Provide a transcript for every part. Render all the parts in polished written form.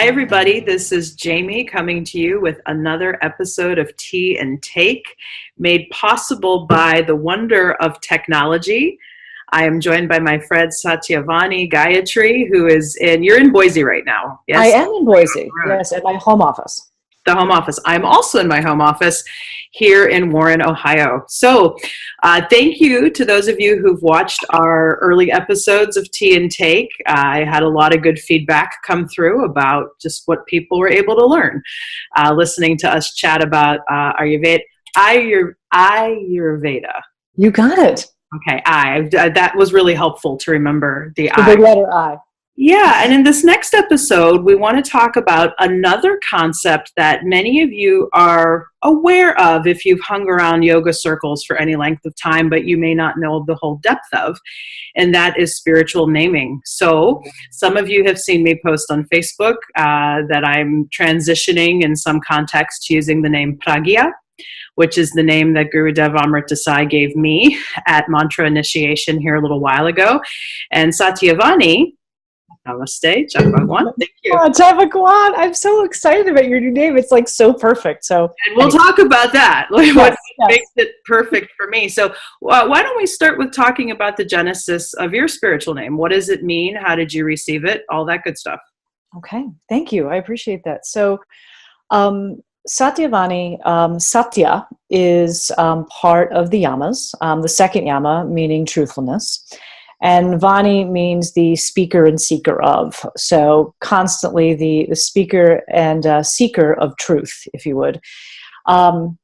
Hi, everybody. This is Jamie coming to you with another episode of Tea and Take, made possible by the wonder of technology. I am joined by my friend Satyavani Gayatri, you're in Boise right now. Yes? I am in Boise, yes, at my home office. The home office. I'm also in my home office here in Warren, Ohio. So thank you to those of you who've watched our early episodes of Tea and Take. I had a lot of good feedback come through about just what people were able to learn, listening to us chat about Ayurveda. You got it. Okay, that was really helpful to remember the big letter I. Yeah, and in this next episode, we want to talk about another concept that many of you are aware of if you've hung around yoga circles for any length of time, but you may not know the whole depth of, and that is spiritual naming. So some of you have seen me post on Facebook that I'm transitioning in some context using the name Pragya, which is the name that Gurudev Amrita Sai gave me at mantra initiation here a little while ago. And Satyavani, namaste, Jai Bhagwan. Thank you. Oh, Jai Bhagwan. I'm so excited about your new name. It's like so perfect. So, and we'll talk about that. What makes it perfect for me? So, why don't we start with talking about the genesis of your spiritual name? What does it mean? How did you receive it? All that good stuff. Okay, thank you. I appreciate that. So, Satyavani, Satya is part of the yamas. The second yama meaning truthfulness. And Vani means the speaker and seeker of. So constantly the speaker and seeker of truth, if you would. And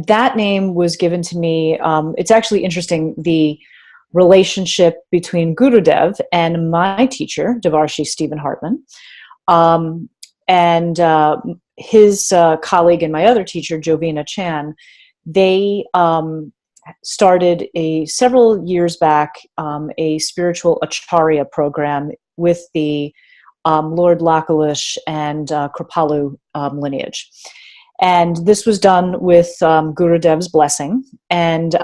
that name was given to me. It's actually interesting, the relationship between Gurudev and my teacher, Devarshi Stephen Hartman, and his colleague and my other teacher, Jovina Chan. They started several years back a spiritual acharya program with the Lord Lakalish and Kripalu lineage. And this was done with Gurudev's blessing. And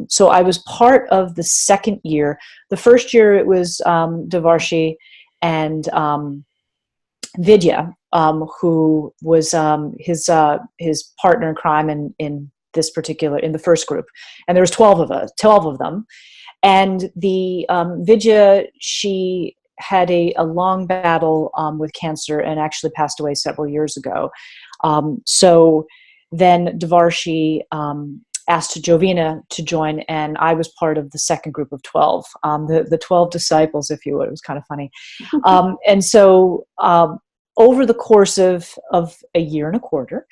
so I was part of the second year. The first year it was Devarshi and Vidya, who was his partner in crime in the first group, and there was 12 of them, and the Vidya, she had a long battle with cancer and actually passed away several years ago. So then Devarshi asked Jovina to join, and I was part of the second group of 12, the 12 disciples, if you would. It was kind of funny. And so over the course of a year and a quarter,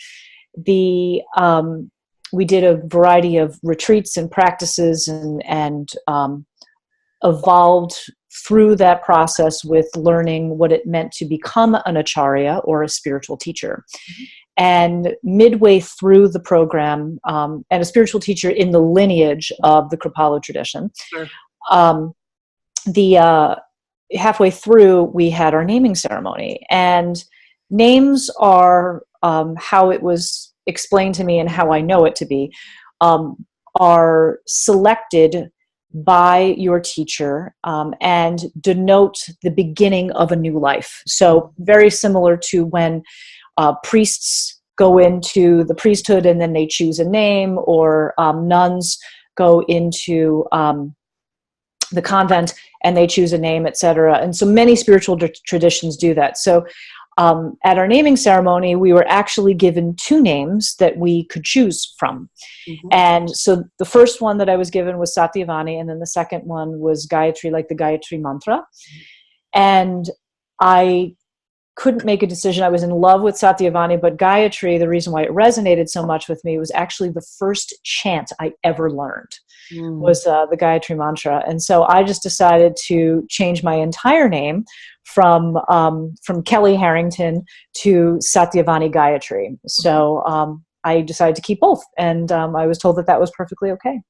we did a variety of retreats and practices and evolved through that process with learning what it meant to become an acharya or a spiritual teacher. Mm-hmm. And midway through the program, and a spiritual teacher in the lineage of the Kripalu tradition, sure. Halfway through, we had our naming ceremony. And names are how it was explained to me and how I know it to be, are selected by your teacher and denote the beginning of a new life. So very similar to when priests go into the priesthood and then they choose a name, or nuns go into the convent and they choose a name, etc. And so many spiritual traditions do that. So at our naming ceremony, we were actually given two names that we could choose from. Mm-hmm. And so the first one that I was given was Satyavani, and then the second one was Gayatri, like the Gayatri mantra. And I couldn't make a decision. I was in love with Satyavani, but Gayatri, the reason why it resonated so much with me was actually the first chant I ever learned. Was the Gayatri mantra. And so I just decided to change my entire name from Kelly Harrington to Satyavani Gayatri. So I decided to keep both. And I was told that was perfectly okay.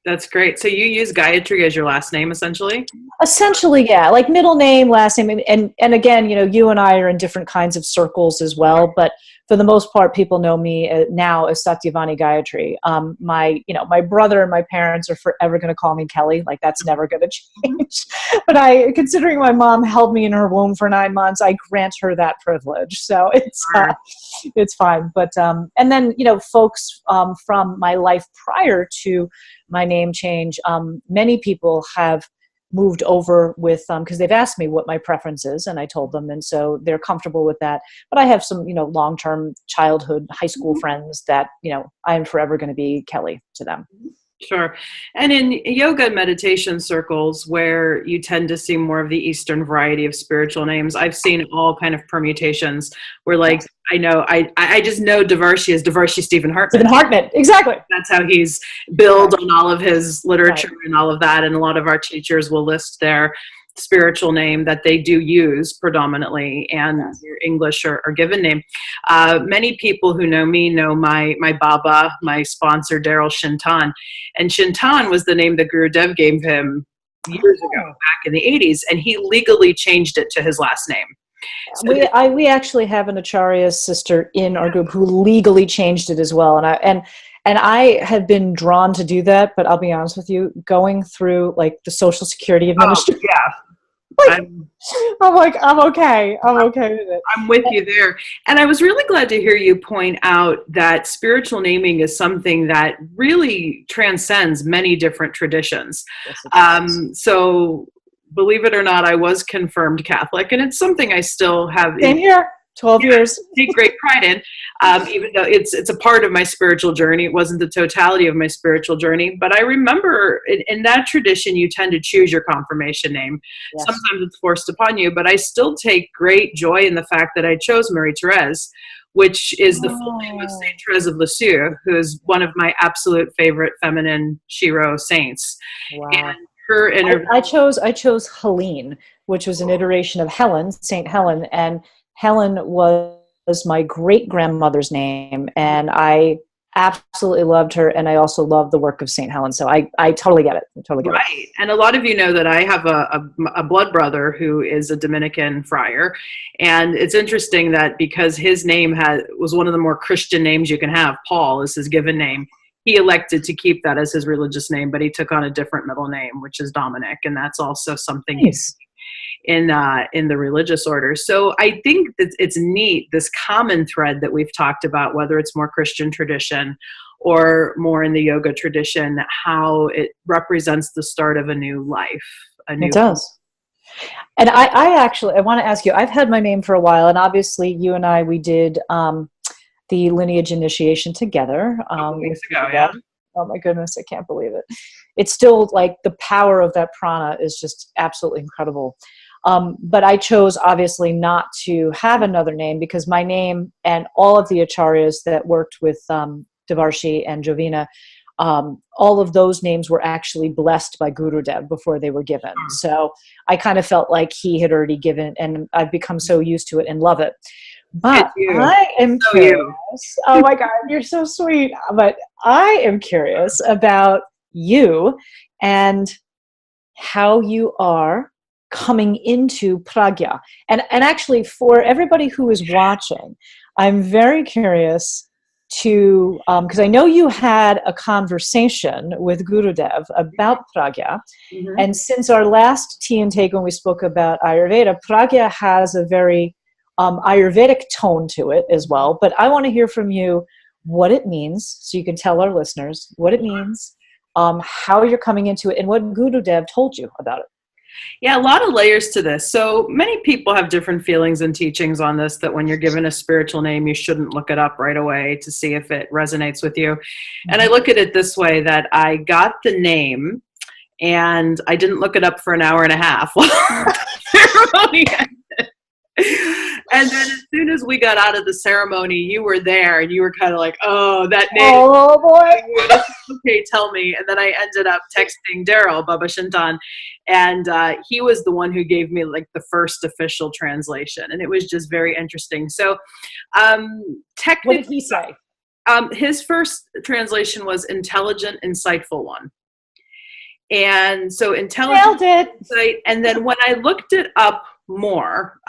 That's great. So you use Gayatri as your last name, essentially? Essentially, yeah. Like middle name, last name. And again, you and I are in different kinds of circles as well. But for the most part, people know me now as Satyavani Gayatri. My brother and my parents are forever going to call me Kelly. Like, that's never going to change. But considering my mom held me in her womb for 9 months, I grant her that privilege. So it's fine. But and then folks from my life prior to my name change, many people have moved over with because they've asked me what my preference is, and I told them, and so they're comfortable with that. But I have some long-term childhood high school friends that I'm forever going to be Kelly to them. Sure. And in yoga and meditation circles where you tend to see more of the Eastern variety of spiritual names, I've seen all kind of permutations where, like, I just know Devarshi is Devarshi Stephen Hartman. Stephen Hartman, exactly. That's how he's billed on all of his literature and all of that. And a lot of our teachers will list their spiritual name that they do use predominantly, and your English or given name. Many people who know me know my Baba, my sponsor, Daryl Shintan. And Shintan was the name that Guru Dev gave him years ago, back in the 80s, and he legally changed it to his last name. So we actually have an Acharya's sister in our group who legally changed it as well. And I have been drawn to do that, but I'll be honest with you, going through like the Social Security Administration. Oh, yeah. I'm like, I'm okay with it. I'm with you there. And I was really glad to hear you point out that spiritual naming is something that really transcends many different traditions. Yes, so believe it or not, I was confirmed Catholic, and it's something I still have. Same here. 12 years. Take great pride in, even though it's a part of my spiritual journey. It wasn't the totality of my spiritual journey, but I remember in that tradition, you tend to choose your confirmation name. Yes. Sometimes it's forced upon you, but I still take great joy in the fact that I chose Marie Therese, which is the full name of Saint Therese of Lisieux, who is one of my absolute favorite feminine Shiro saints. Wow. And her I chose Helene, which was an iteration of Helen, Saint Helen, and Helen was my great-grandmother's name, and I absolutely loved her, and I also love the work of St. Helen, so I totally get it. Right, and a lot of you know that I have a blood brother who is a Dominican friar, and it's interesting that because his name was one of the more Christian names you can have, Paul is his given name, he elected to keep that as his religious name, but he took on a different middle name, which is Dominic, and that's also something nice. In the religious order. So I think that it's neat, this common thread that we've talked about, whether it's more Christian tradition or more in the yoga tradition, how it represents the start of a new life. It does. And I want to ask you, I've had my name for a while, and obviously you and I, we did the lineage initiation together. Weeks ago, yeah. Oh my goodness, I can't believe it. It's still like the power of that prana is just absolutely incredible. But I chose obviously not to have another name because my name and all of the acharyas that worked with Devarshi and Jovina, all of those names were actually blessed by Gurudev before they were given. So I kind of felt like he had already given, and I've become so used to it and love it. But I am curious. Oh my God, you're so sweet. But I am curious about you and how you are coming into Pragya. And actually, for everybody who is watching, I'm very curious to, because I know you had a conversation with Gurudev about Pragya. Mm-hmm. And since our last tea and take when we spoke about Ayurveda, Pragya has a very Ayurvedic tone to it as well. But I want to hear from you what it means, so you can tell our listeners what it means, how you're coming into it, and what Gurudev told you about it. Yeah, a lot of layers to this. So many people have different feelings and teachings on this, that when you're given a spiritual name, you shouldn't look it up right away to see if it resonates with you. Mm-hmm. And I look at it this way, that I got the name and I didn't look it up for an hour and a half while the ceremony ended. And then as soon as we got out of the ceremony, you were there and you were kind of like, oh, that name. Oh, boy. Okay, tell me. And then I ended up texting Daryl, Baba Shintan, and he was the one who gave me like the first official translation. And it was just very interesting. So technically, what did he say? His first translation was intelligent, insightful one. And so intelligent, insight. And then when I looked it up more,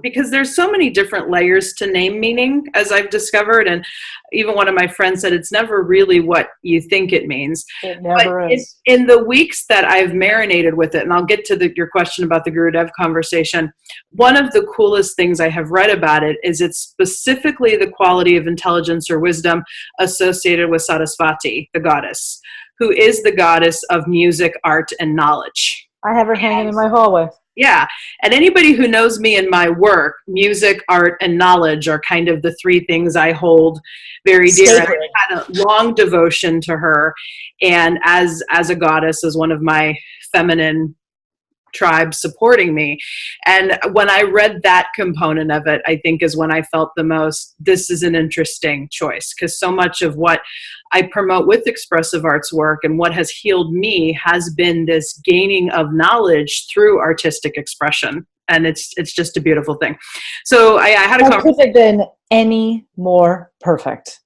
because there's so many different layers to name meaning, as I've discovered. And even one of my friends said it's never really what you think it means. It never But is. in the weeks that I've marinated with it, and I'll get to your question about the Gurudev conversation, one of the coolest things I have read about it is it's specifically the quality of intelligence or wisdom associated with Saraswati, the goddess, who is the goddess of music, art, and knowledge. I have her hanging in my hallway. Yeah. And anybody who knows me and my work, music, art, and knowledge are kind of the three things I hold very dear. Sacred. I had a long devotion to her. And as a goddess, as one of my feminine tribe supporting me. And when I read that component of it, I think is when I felt the most, this is an interesting choice, because so much of what I promote with expressive arts work and what has healed me has been this gaining of knowledge through artistic expression. And it's just a beautiful thing. So I had a How could it have been any more perfect?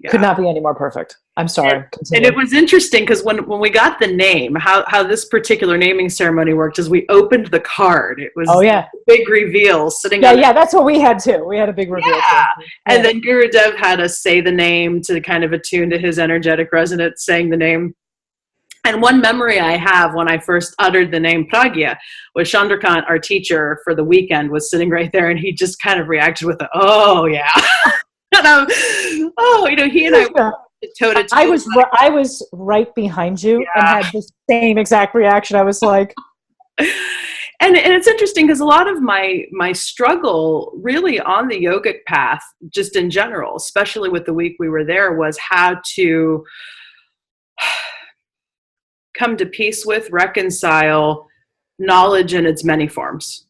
Could not be any more perfect. I'm sorry. And it was interesting because when we got the name, how this particular naming ceremony worked is we opened the card. It was a big reveal sitting on that's what we had too. We had a big reveal too. And then Gurudev had us say the name to kind of attune to his energetic resonance, saying the name. And one memory I have when I first uttered the name Pragya was Chandrakant, our teacher for the weekend, was sitting right there, and he just kind of reacted with a, oh yeah. And he and I were toe-to-toe. I was right behind you and had the same exact reaction. I was like, and it's interesting because a lot of my struggle really on the yogic path, just in general, especially with the week we were there, was how to come to peace with, reconcile knowledge in its many forms.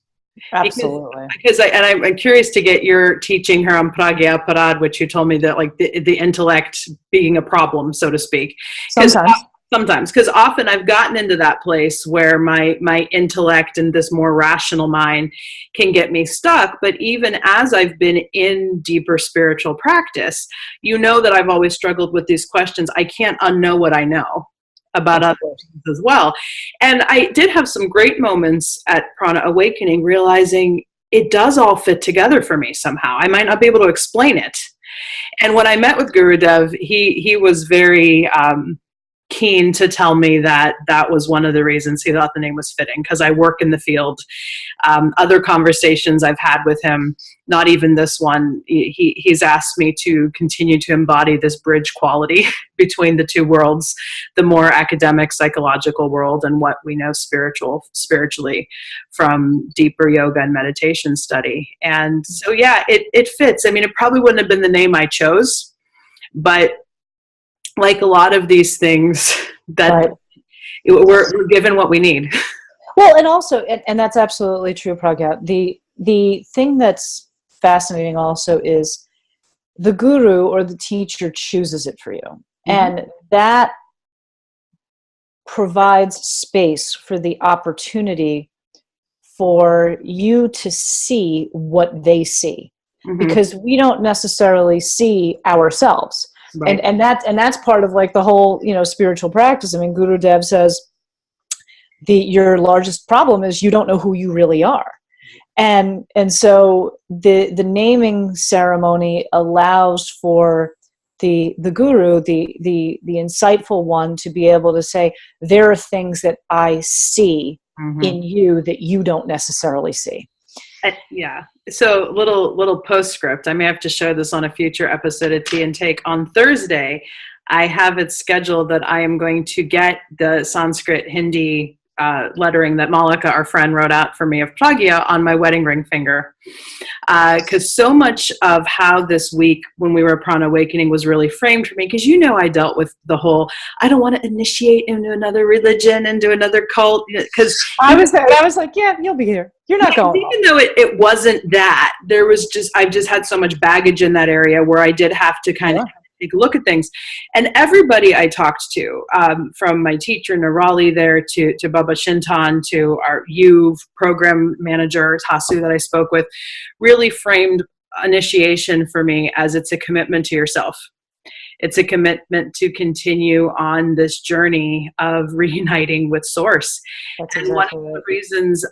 Absolutely. Because I'm curious to get your teaching her on Pragya Parad, which you told me that like the intellect being a problem, so to speak. Sometimes, because often I've gotten into that place where my intellect and this more rational mind can get me stuck. But even as I've been in deeper spiritual practice, that I've always struggled with these questions. I can't unknow what I know about other things as well. And I did have some great moments at Prana Awakening, realizing it does all fit together for me somehow. I might not be able to explain it. And when I met with Gurudev, he was very keen to tell me that was one of the reasons he thought the name was fitting, because I work in the field. Other conversations I've had with him, not even this one, he's asked me to continue to embody this bridge quality between the two worlds, the more academic psychological world and what we know spiritually from deeper yoga and meditation study. And so it fits. I mean, it probably wouldn't have been the name I chose, but like a lot of these things that we're given what we need. Well, and also, and that's absolutely true, Pragya. The thing that's fascinating also is the guru or the teacher chooses it for you. Mm-hmm. And that provides space for the opportunity for you to see what they see. Mm-hmm. Because we don't necessarily see ourselves. Right. And that's part of like the whole, spiritual practice. I mean, Gurudev says your largest problem is you don't know who you really are. And so the naming ceremony allows for the guru, the insightful one, to be able to say, there are things that I see mm-hmm. in you that you don't necessarily see. So little postscript. I may have to show this on a future episode of Tea and Take. On Thursday, I have it scheduled that I am going to get the Sanskrit Hindi lettering that Malika, our friend, wrote out for me of Pragya on my wedding ring finger. Because so much of how this week when we were at Prana Awakening was really framed for me, because I dealt with the whole, I don't want to initiate into another religion, into another cult. Because I was like, yeah, you'll be here. You're not going. Even though it wasn't that, I've just had so much baggage in that area where I did have to kind of take a look at things. And everybody I talked to, from my teacher, Nirali there, to Baba Shintan, to our program manager, Tasu, that I spoke with, really framed initiation for me as it's a commitment to yourself. It's a commitment to continue on this journey of reuniting with source. That's And one exactly of the right. reasons,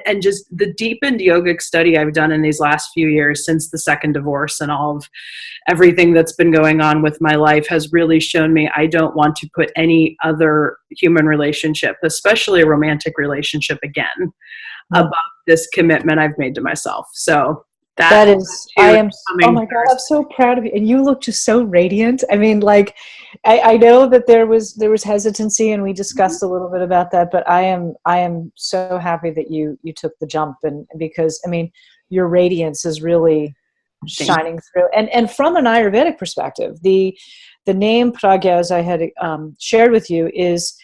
and just the deepened yogic study I've done in these last few years since the second divorce and all of everything that's been going on with my life, has really shown me I don't want to put any other human relationship, especially a romantic relationship, again, above this commitment I've made to myself. So That is, I am, oh coming my God, first. I'm so proud of you. And you look just so radiant. I mean, like, I know that there was hesitancy, and we discussed a little bit about that, but I am so happy that you took the jump, and because, I mean, your radiance is really shining through. And from an Ayurvedic perspective, the name Pragya, as I had shared with you, is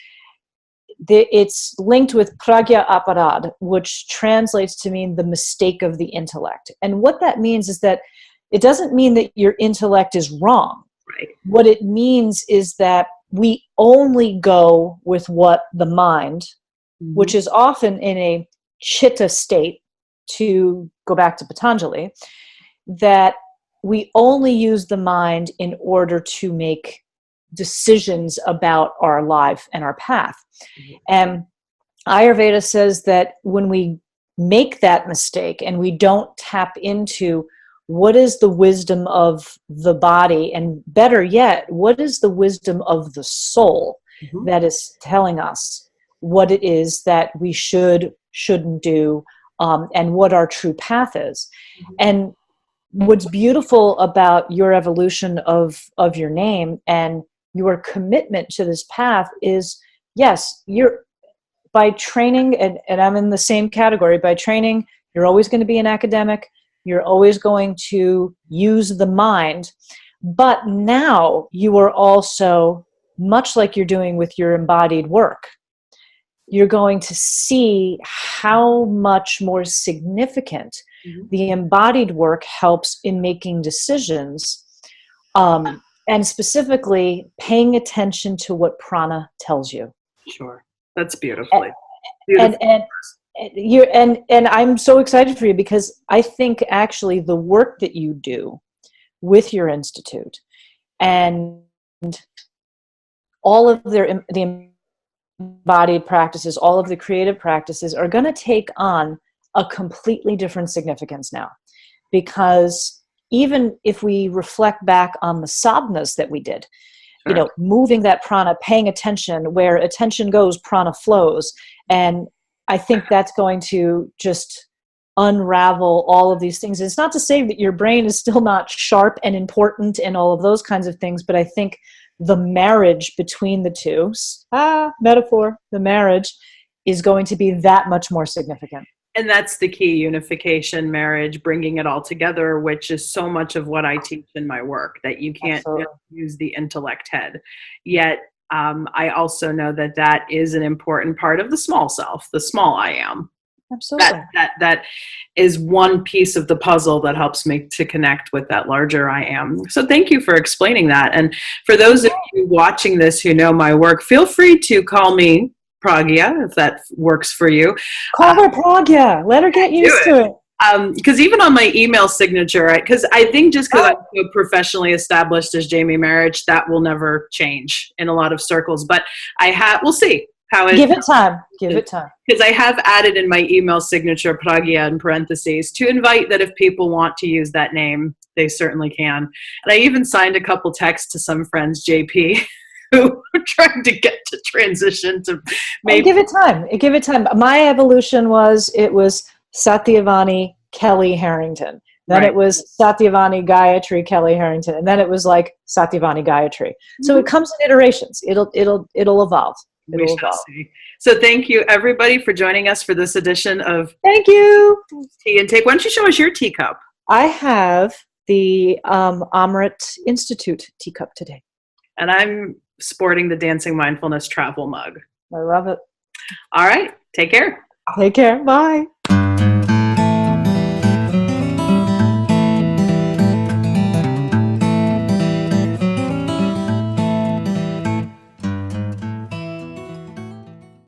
it's linked with pragya aparad, which translates to mean the mistake of the intellect. And what that means is that it doesn't mean that your intellect is wrong. Right. What it means is that we only go with what the mind, which is often in a chitta state, to go back to Patanjali, that we only use the mind in order to make decisions about our life and our path. And Ayurveda says that when we make that mistake and we don't tap into what is the wisdom of the body, and better yet, what is the wisdom of the soul that is telling us what it is that we shouldn't do, and what our true path is. And what's beautiful about your evolution of your name and your commitment to this path is, yes, you're, by training, and I'm in the same category, by training, you're always going to be an academic, you're always going to use the mind, but now you are also, much like you're doing with your embodied work, you're going to see how much more significant the embodied work helps in making decisions, and specifically paying attention to what prana tells you. Sure. That's beautifully. Beautiful. And I'm so excited for you, because I think actually the work that you do with your institute and all of the embodied practices, all of the creative practices, are going to take on a completely different significance now. Because even if we reflect back on the sadhanas that we did, you know, moving that prana, paying attention, where attention goes, prana flows. And I think that's going to just unravel all of these things. It's not to say that your brain is still not sharp and important and all of those kinds of things, but I think the marriage between the two, metaphor, the marriage is going to be that much more significant. And that's the key: unification, marriage, bringing it all together, which is so much of what I teach in my work, that you can't just use the intellect head. Yet I also know that that is an important part of the small self, the small I am. Absolutely. That is one piece of the puzzle that helps me to connect with that larger I am. So thank you for explaining that. And for those of you watching this who know my work, feel free to call me Pragya, if that works for you. Call her Pragya. Let her get used to it. Because even on my email signature, because I think just because I'm so professionally established as Jamie Marich, that will never change in a lot of circles. But we'll see how it. Give it time. Give it time. Because I have added in my email signature Pragya in parentheses to invite that if people want to use that name, they certainly can. And I even signed a couple texts to some friends, JP, who are trying to get to transition to maybe. Give it time. Give it time. My evolution was Satyavani Kelly Harrington. Then it was Satyavani Gayatri Kelly Harrington, and then it was like Satyavani Gayatri. So it comes in iterations. It'll evolve. We shall see. So thank you, everybody, for joining us for this edition of Thank you. Tea and Take. Why don't you show us your teacup? I have the Amrit Institute teacup today. And I'm sporting the Dancing Mindfulness travel mug. I love it. All right. Take care. Take care. Bye.